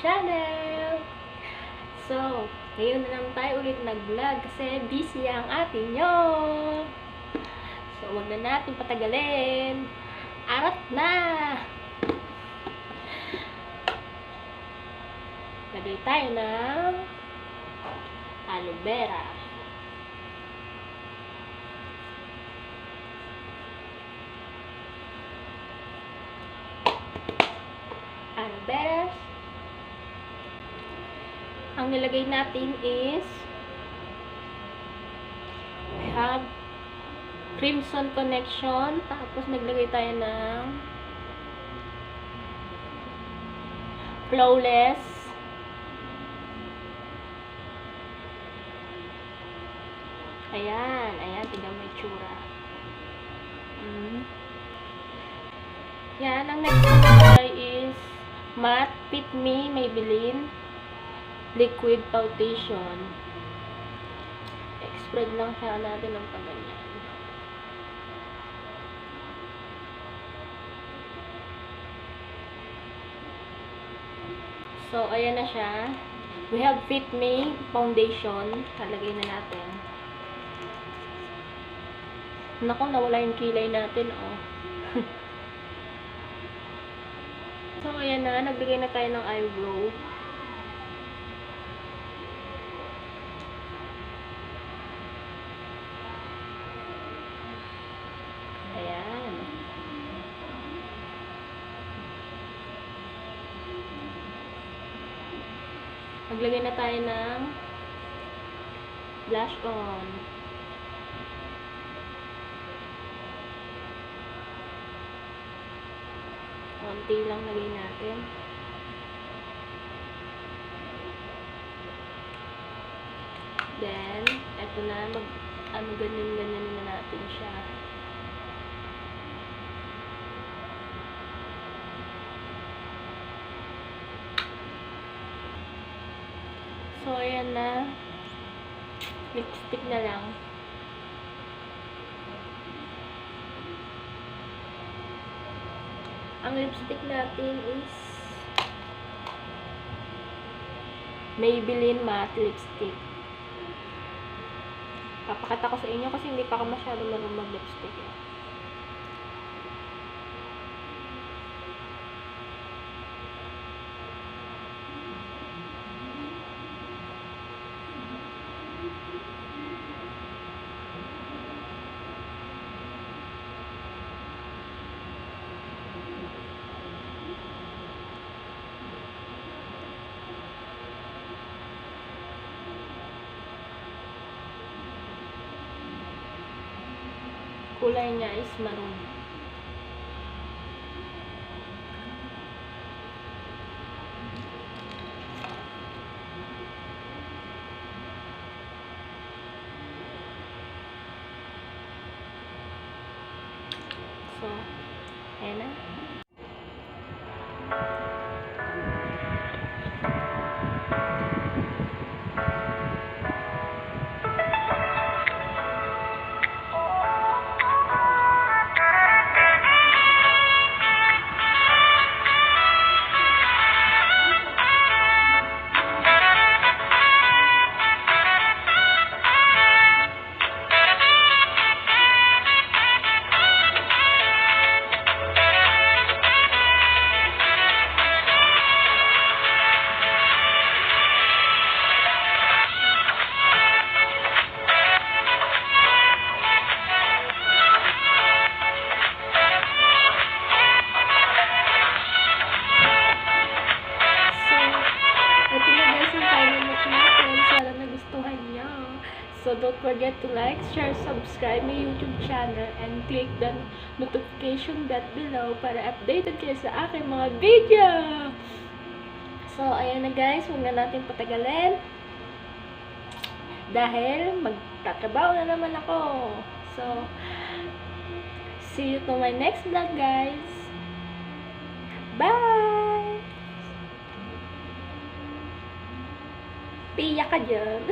channel! So, ngayon na naman tayo ulit nag-vlog kasi busy ang atin nyo! So, huwag na natin patagalin! Arat na! Lagay tayo ng aloe vera. Aloe vera. Ang nilagay natin is we have crimson connection, tapos naglagay tayo ng flawless, ayan, tignan mo yung tsura. Yan, ang next na is matte Fit Me Maybelline liquid foundation. Spread lang siya natin ng paganyan. So, ayan na siya. We have Fit Me foundation. Talagay na natin. Naku, nawala yung kilay natin, oh. So, ayan na. Nagbigay na tayo ng eyebrow. Ayan. Maglagay na tayo ng blush on. Konti lang lagay natin. Then, eto na, ganyan na natin siya. So, ayan na. Lipstick na lang. Ang lipstick natin is Maybelline Matte Lipstick. Papakita ko sa inyo kasi hindi pa ako masyado marunong mag-lipstick. Kulay niya is maroon. So, ayan na. So, don't forget to like, share, subscribe my YouTube channel, and click the notification bell below para updated kayo sa aking mga video. So, ayan na guys, huwag na natin patagalin. Dahil magtatrabaho na naman ako. So, see you to my next vlog guys. Bye! Piyak ka dyan.